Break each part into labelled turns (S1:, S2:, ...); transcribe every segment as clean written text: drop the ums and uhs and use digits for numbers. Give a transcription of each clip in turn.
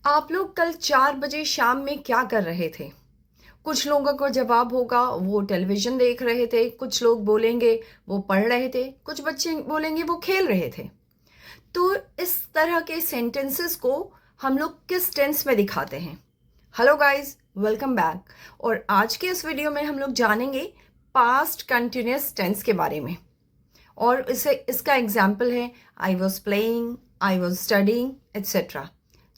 S1: आप लोग कल 4 बजे शाम में क्या कर रहे थे? कुछ लोगों का जवाब होगा वो टेलीविज़न देख रहे थे, कुछ लोग बोलेंगे वो पढ़ रहे थे, कुछ बच्चे बोलेंगे वो खेल रहे थे। तो इस तरह के सेंटेंसेस को हम लोग किस टेंस में दिखाते हैं? Hello guys, welcome back. और आज के इस वीडियो में हम लोग जानेंगे पास्ट कंटिन्यूअस टेंस के बारे में। और इसे इसका एग्जाम्पल है I was playing, I was studying etcetera.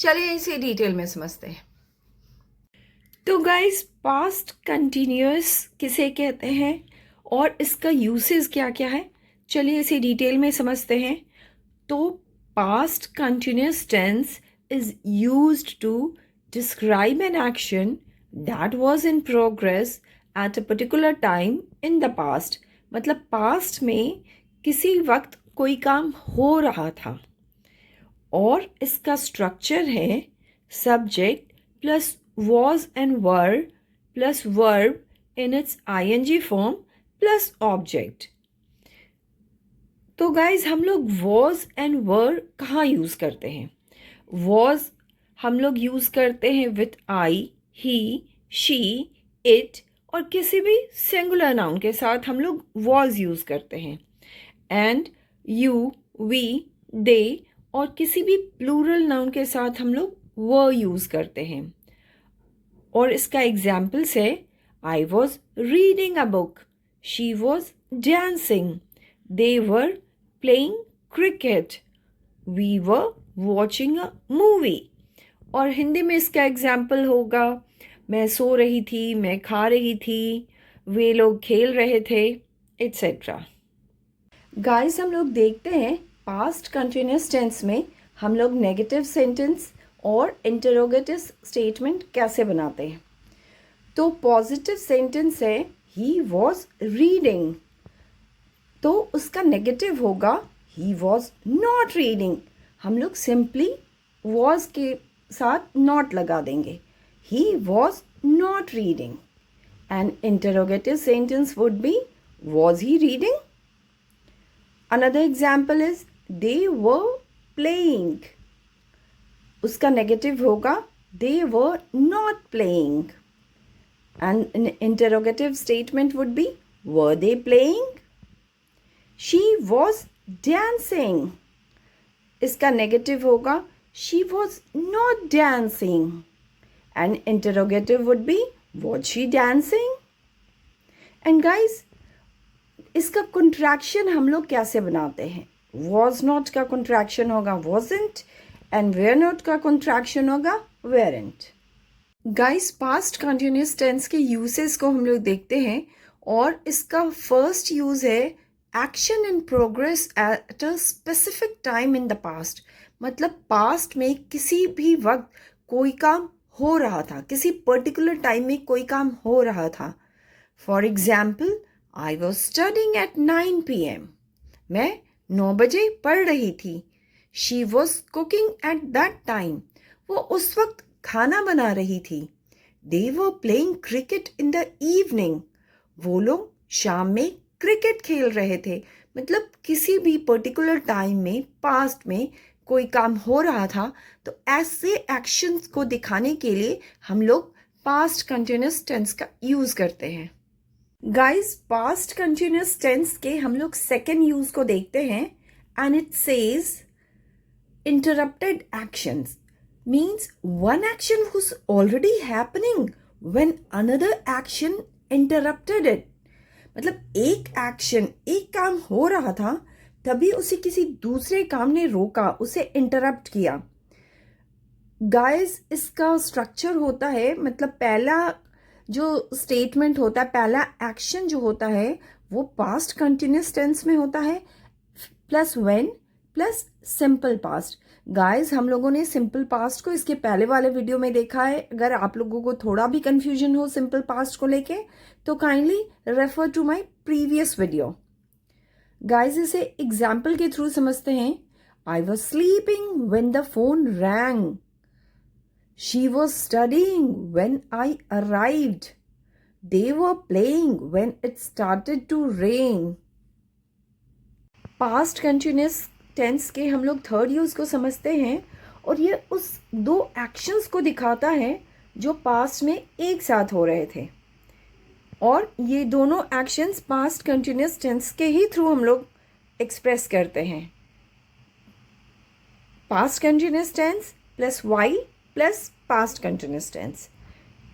S1: चलिए इसे डिटेल में समझते हैं। तो गाइस, पास्ट कंटिन्यूअस किसे कहते हैं और इसका यूसेस क्या क्या है, चलिए इसे डिटेल में समझते हैं। तो past continuous tense is used to describe an action that was in progress at a particular time in the past. मतलब पास्ट में किसी वक्त कोई काम हो रहा था और इसका स्ट्रक्चर है subject plus was and were plus verb in its ing form plus object। तो गाइज हम लोग was and were कहाँ यूज़ करते हैं? was हम लोग यूज़ करते हैं with I, he, she, it और किसी भी सिंगुलर नाउन के साथ हम लोग was यूज़ करते हैं। and you, we, they और किसी भी प्लूरल नाउन के साथ हम लोग were यूज़ करते हैं। और इसका एग्जाम्पल्स है I was reading a book, she was dancing, they were playing cricket, we were watching a movie. और हिंदी में इसका एग्जाम्पल होगा मैं सो रही थी, मैं खा रही थी, वे लोग खेल रहे थे एट्सेट्रा। गाइस, हम लोग देखते हैं पास्ट कंटिन्यूअस टेंस में हम लोग नेगेटिव सेंटेंस और इंटरोगेटिव स्टेटमेंट कैसे बनाते हैं। तो पॉजिटिव सेंटेंस है ही वॉज रीडिंग, तो उसका नेगेटिव होगा ही वॉज नॉट रीडिंग। हम लोग सिंपली वॉज के साथ नॉट लगा देंगे, he was not reading. And interrogative sentence would be was he reading. Another example is they were playing, उसका नेगेटिव होगा they were not playing, and an interrogative statement would be were they playing? She was dancing, इसका negative होगा she was not dancing, and interrogative would be was she dancing? And guys, इसका contraction हम लोग कैसे बनाते हैं? was not का contraction होगा wasn't, and were not का contraction होगा weren't। Guys, past continuous tense के यूसेस को हम लोग देखते हैं और इसका फर्स्ट यूज है action in progress at a specific time in the past. मतलब पास्ट में किसी भी वक्त कोई काम हो रहा था, किसी पर्टिकुलर टाइम में कोई काम हो रहा था। For example I was studying at 9 PM, मैं 9 बजे पढ़ रही थी। She was cooking at that time, वो उस वक्त खाना बना रही थी। They were playing cricket in the evening, वो लोग शाम में क्रिकेट खेल रहे थे। मतलब किसी भी पर्टिकुलर टाइम में पास्ट में कोई काम हो रहा था, तो ऐसे एक्शंस को दिखाने के लिए हम लोग पास्ट कंटिन्यूअस टेंस का यूज करते हैं। गाइस, पास्ट कंटिन्यूअस टेंस के हम लोग सेकेंड यूज को देखते हैं and it says interrupted actions means one action was already happening when another action interrupted it। मतलब एक एक्शन, एक काम हो रहा था, तभी उसे किसी दूसरे काम ने रोका, उसे इंटरप्ट किया। गाइस, इसका स्ट्रक्चर होता है, मतलब पहला जो स्टेटमेंट होता है, पहला एक्शन जो होता है वो पास्ट कंटिन्यूअस टेंस में होता है plus when plus simple past. Guys, हम लोगों ने सिंपल पास्ट को इसके पहले वाले वीडियो में देखा है। अगर आप लोगों को थोड़ा भी कंफ्यूजन हो सिंपल पास्ट को लेके, तो kindly refer to my previous video. Guys, इसे एग्जाम्पल के थ्रू समझते हैं। I was sleeping when the phone rang, she was studying when I arrived, they were playing when it started to rain. Past continuous tense के हम लोग third use को समझते हैं और ये उस दो एक्शंस को दिखाता है जो पास्ट में एक साथ हो रहे थे, और ये दोनों एक्शंस पास्ट कंटिन्यूस टेंस के ही थ्रू हम लोग एक्सप्रेस करते हैं। Past continuous tense plus Y plus past continuous tense.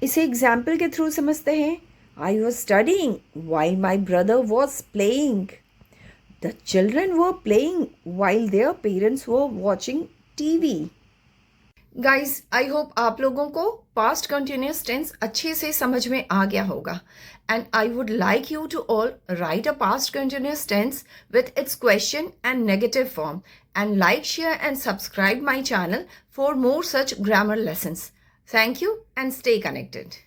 S1: इसे एग्जाम्पल के थ्रू समझते हैं। I was studying while my brother was playing. The children were playing while their parents were watching TV. Guys, I hope आप लोगों को past continuous tense अच्छे से समझ में आ गया होगा. And I would like you to all write a past continuous tense with its question and negative form. And like, share and subscribe my channel for more such grammar lessons. Thank you and stay connected.